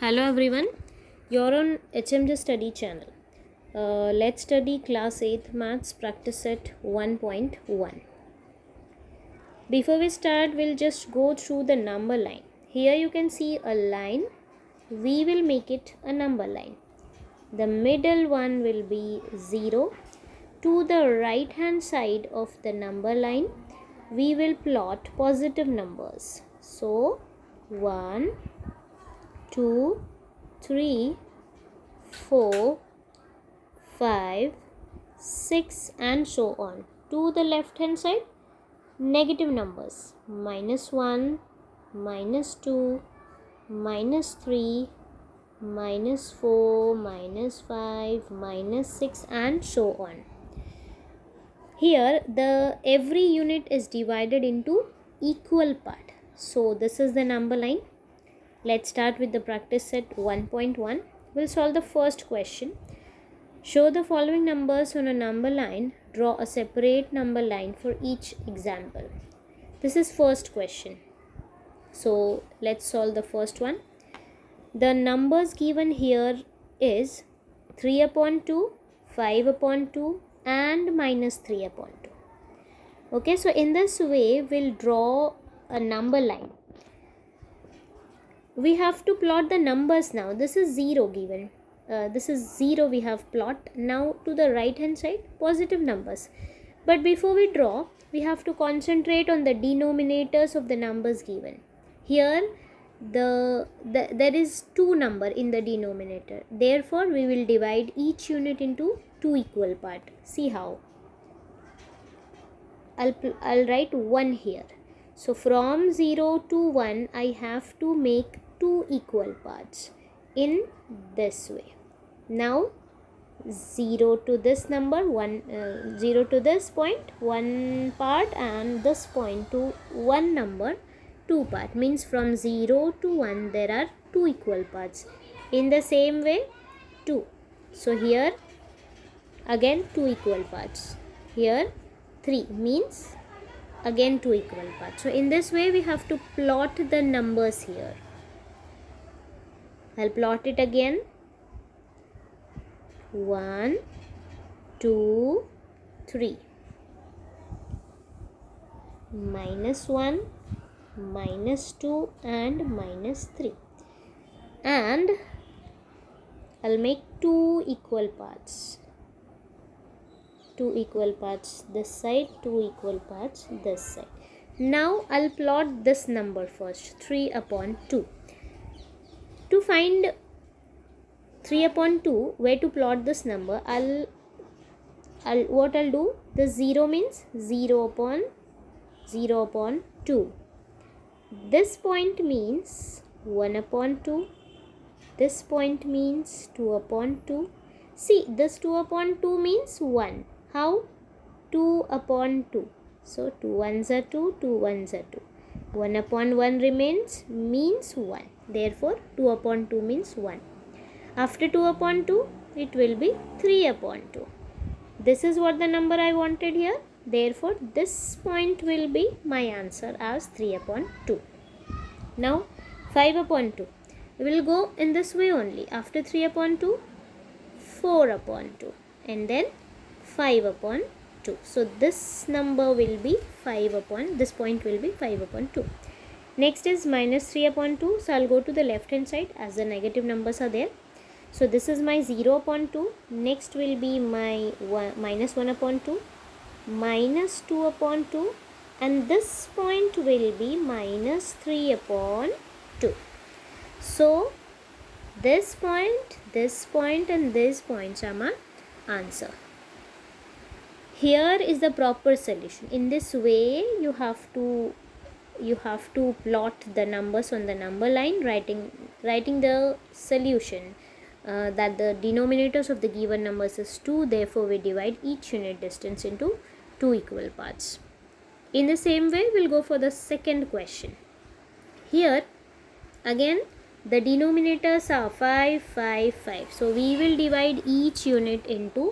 Hello everyone, you're on HMJ Study channel. Let's study class 8 maths practice set 1.1. Before we start, we'll just go through the number line. Here you can see a line. We will make it a number line. The middle one will be 0. To the right hand side of the number line, we will plot positive numbers. So 1, 2, 3, 4, 5, 6 and so on. To the left hand side, negative numbers -1, -2, -3, -4, -5, -6 and so on. Here the every unit is divided into equal part. So this is the number line. Let's start with the practice set 1.1. We'll solve the first question. Show the following numbers on a number line. Draw a separate number line for each example. This is first question. So let's solve the first one. The numbers given here is 3 upon 2, 5 upon 2 and -3 upon 2. Okay, so in this way we'll draw a number line. We have to plot the numbers now. This is 0 given. This is 0 we have plot. Now to the right hand side, positive numbers. But before we draw, we have to concentrate on the denominators of the numbers given. Here, there is 2 number in the denominator. Therefore, we will divide each unit into 2 equal part. See how. I'll write 1 here. So from 0 to 1, I have to make 2 equal parts in this way. Now 0 to this number, 0 to this point, 1 part, and this point to 1 number, 2 part. Means from 0 to 1 there are 2 equal parts. In the same way 2. So here again 2 equal parts. Here 3 means again 2 equal parts. So in this way we have to plot the numbers here. I'll plot it again. 1, 2, 3. -1, -2 and -3. And I'll make 2 equal parts. 2 equal parts this side, 2 equal parts this side. Now I'll plot this number first, 3 upon 2. To find 3 upon 2, where to plot this number, what I'll do, the 0 means 0 upon 2. This point means 1 upon 2. This point means 2 upon 2. See, this 2 upon 2 means 1. How? 2 upon 2. So 2 ones are 2, 2 ones are 2. 1 upon 1 remains means 1. Therefore 2 upon 2 means 1. After 2 upon 2, it will be 3 upon 2. This is what the number I wanted here. Therefore this point will be my answer as 3 upon 2. Now 5 upon 2. We will go in this way only. After 3 upon 2, 4 upon 2. And then 5 upon 2. So this number will be 5 upon, this point will be 5 upon 2. Next is -3 upon 2. So I'll go to the left hand side as the negative numbers are there. So this is my 0 upon 2. Next will be my -1 upon 2, -2 upon 2. And this point will be -3 upon 2. So this point and these points are my answer. Here is the proper solution. In this way you have to plot the numbers on the number line, writing the solution that the denominators of the given numbers is 2. Therefore we divide each unit distance into 2 equal parts. In the same way we'll go for the second question. Here again the denominators are 5, 5, 5. So we will divide each unit into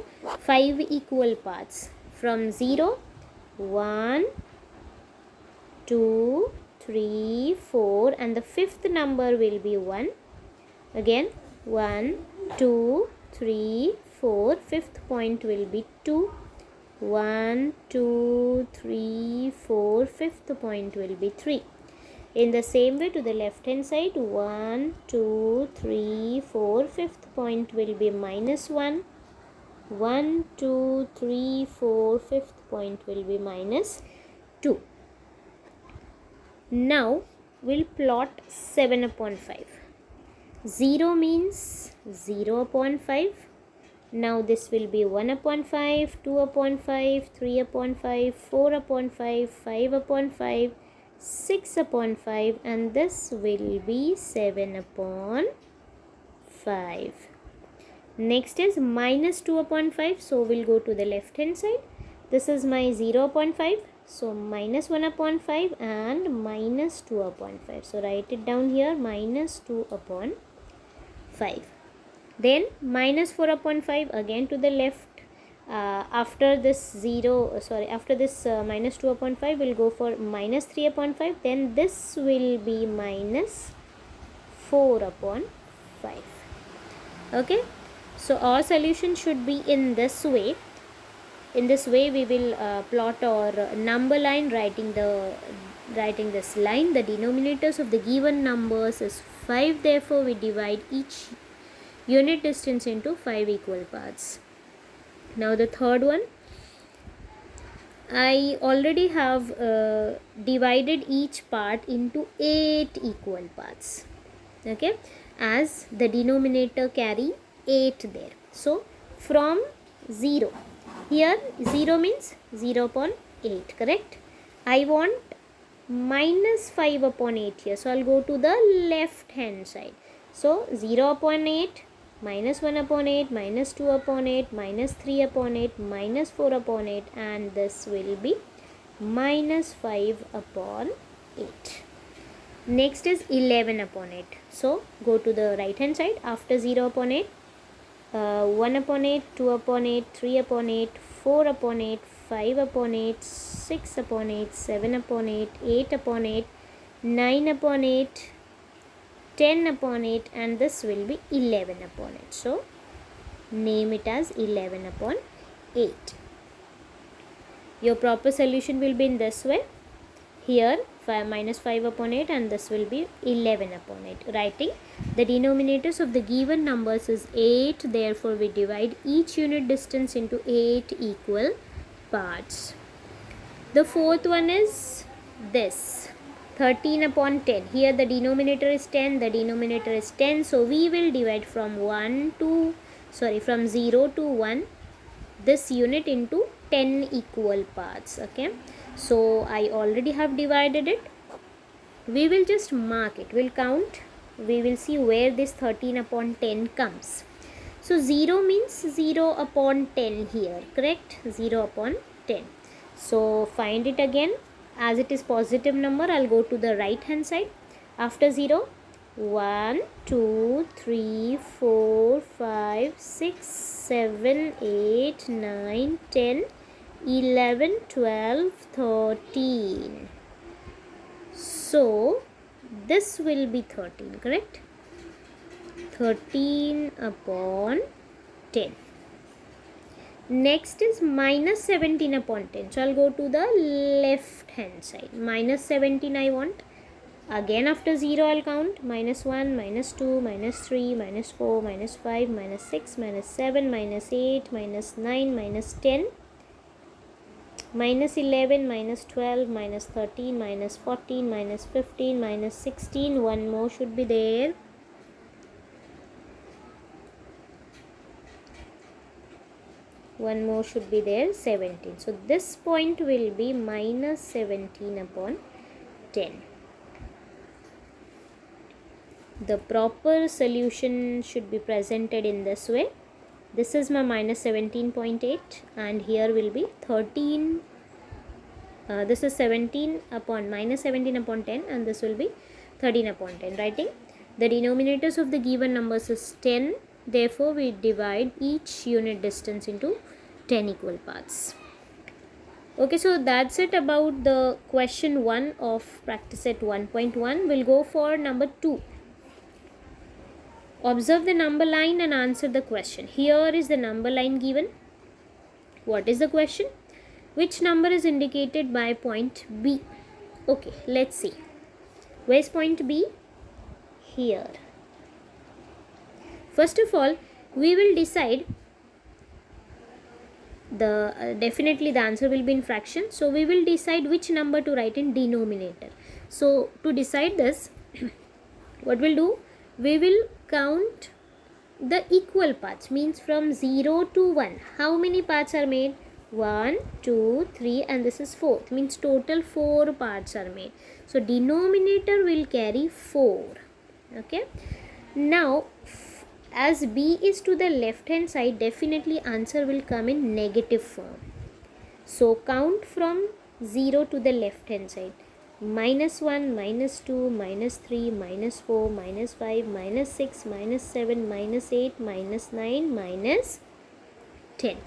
5 equal parts. From 0, 1, 2, 3, 4 and the fifth number will be 1. Again 1, 2, 3, 4. Fifth point will be 2. 1, 2, 3, 4. Fifth point will be 3. In the same way to the left hand side, 1, 2, 3, 4. Fifth point will be minus 1. 1, 2, 3, 4. Fifth point will be minus 2. Now we'll plot 7 upon 5. 0 means 0 upon 5. Now this will be 1 upon 5, 2 upon 5, 3 upon 5, 4 upon 5, 5 upon 5, 6 upon 5, and this will be 7 upon 5. Next is minus 2 upon 5. So we'll go to the left hand side. This is my 0 upon 5. So minus 1 upon 5 and minus 2 upon 5. So write it down here, minus 2 upon 5. Then minus 4 upon 5, again to the left. After this minus 2 upon 5, we'll go for minus 3 upon 5. Then this will be minus 4 upon 5. Okay. So our solution should be in this way. In this way we will plot our number line, writing this line. The denominators of the given numbers is 5. Therefore we divide each unit distance into 5 equal parts. Now the third one, I already have divided each part into 8 equal parts. Okay, as the denominator carry 8 there. So from 0, here 0 means 0 upon 8, correct? I want minus 5 upon 8 here, so I'll go to the left hand side. So 0 upon 8, minus 1 upon 8, minus 2 upon 8, minus 3 upon 8, minus 4 upon 8, and this will be minus 5 upon 8. Next is 11 upon 8. So go to the right hand side. After 0 upon 8, 1 upon 8, 2 upon 8, 3 upon 8, 4 upon 8, 5 upon 8, 6 upon 8, 7 upon 8, 8 upon 8, 9 upon 8, 10 upon 8, and this will be 11 upon 8. So name it as 11 upon 8. Your proper solution will be in this way. Here minus 5 upon 8, and this will be 11 upon 8. Writing the denominators of the given numbers is 8. Therefore we divide each unit distance into 8 equal parts. The fourth one is this, 13 upon 10. Here the denominator is 10, the denominator is 10. So we will divide from 0 to 1 this unit into 10 equal parts. Okay, so I already have divided it. We will just mark it, we'll count, we will see where this 13 upon 10 comes. So 0 means 0 upon 10 here, correct? 0 upon 10. So find it again. As it is positive number, I'll go to the right hand side. After 0, 1, 2, 3, 4, 5, 6, 7, 8, 9, 10, 11, 12, 13. So this will be 13, correct? 13 upon 10. Next is minus 17 upon 10. So I'll go to the left hand side. Minus 17 I want. Again after 0 I'll count. Minus 1, minus 2, minus 3, minus 4, minus 5, minus 6, minus 7, minus 8, minus 9, minus 10, minus 11, minus 12, minus 13, minus 14, minus 15, minus 16. One more should be there. One more should be there, 17. So this point will be minus 17 upon 10. The proper solution should be presented in this way. This is my minus 17.8, and here will be 13. This is 17 upon minus 17 upon 10, and this will be 13 upon 10. Writing the denominators of the given numbers is 10. Therefore we divide each unit distance into 10 equal parts. Okay, so that's it about the question 1 of practice set 1.1. We'll go for number 2. Observe the number line and answer the question. Here is the number line given. What is the question? Which number is indicated by point B? Okay, let's see. Where's point B? Here. First of all, we will decide definitely the answer will be in fraction. So we will decide which number to write in denominator. So to decide this, what we'll do, we will count the equal parts, means from 0 to 1. How many parts are made? 1, 2, 3 and this is 4. Means total 4 parts are made. So denominator will carry 4. Okay. Now as B is to the left hand side, definitely answer will come in negative form. So count from 0 to the left hand side. -1, -2, -3, -4, -5, -6, -7, -8, -9, -10.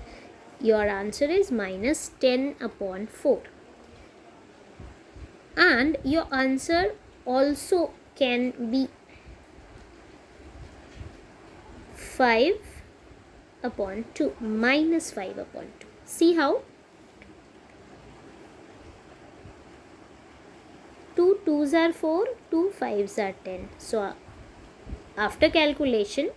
Your answer is -10 upon 4. And your answer also can be 5 upon 2, -5 upon 2. See how? 2 2s are 4, 2 5s are 10. So after calculation,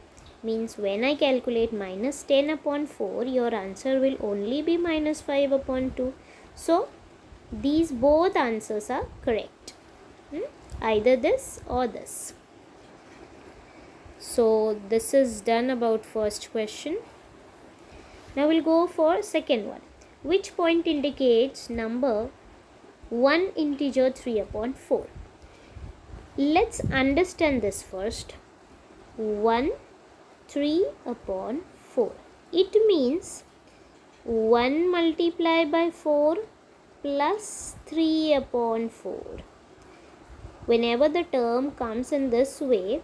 means when I calculate -10 upon 4, your answer will only be -5 upon 2. So these both answers are correct. Either this or this. So this is done about first question. Now we'll go for second one. Which point indicates number 1 integer 3 upon 4? Let's understand this first. 1 3 upon 4. It means 1 multiplied by 4 plus 3 upon 4. Whenever the term comes in this way,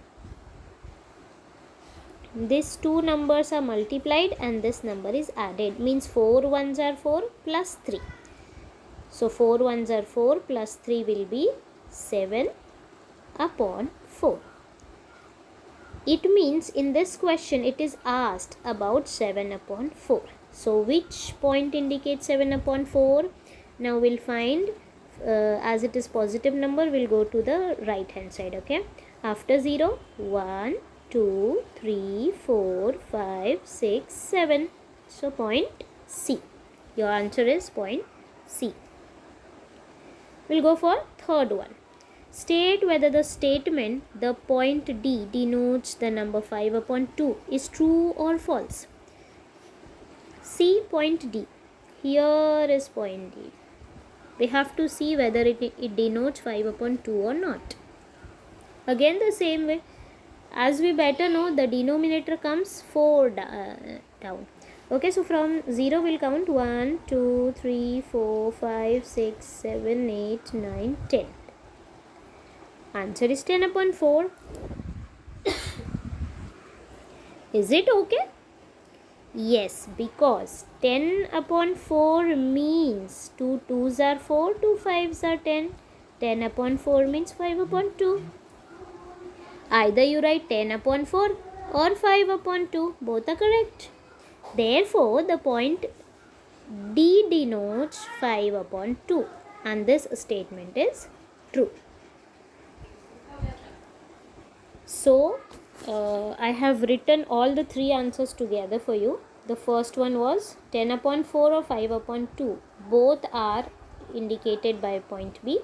these two numbers are multiplied and this number is added. Means 4 1s are 4 plus 3. So 4 1s are 4 plus 3 will be 7 upon 4. It means in this question it is asked about 7 upon 4. So which point indicates 7 upon 4? Now we'll find as it is positive number, we'll go to the right hand side. Okay. After 0, 1, 2, 3, 4, 5, 6, 7. So point C. Your answer is point C. We'll go for third one. State whether the statement the point D denotes the number 5 upon 2 is true or false. See point D. Here is point D. We have to see whether it denotes 5 upon 2 or not. Again the same way. As we better know, the denominator comes 4 down. Okay, so from 0 we'll count 1, 2, 3, 4, 5, 6, 7, 8, 9, 10. Answer is 10 upon 4. Is it okay? Yes, because 10 upon 4 means 2 2s are 4, 2 5s are 10. 10 upon 4 means 5 upon 2. Either you write 10 upon 4 or 5 upon 2. Both are correct. Therefore, the point D denotes 5 upon 2. And this statement is true. So, I have written all the three answers together for you. The first one was 10 upon 4 or 5 upon 2. Both are indicated by point B.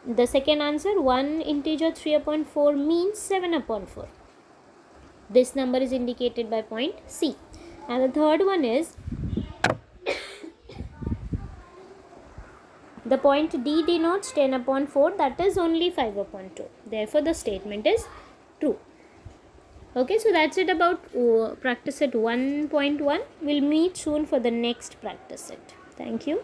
The second answer, 1 integer 3 upon 4 means 7 upon 4. This number is indicated by point C. And the third one is the point D denotes 10 upon 4, that is only 5 upon 2. Therefore, the statement is true. Okay, so that's it about practice set 1.1. We'll meet soon for the next practice set. Thank you.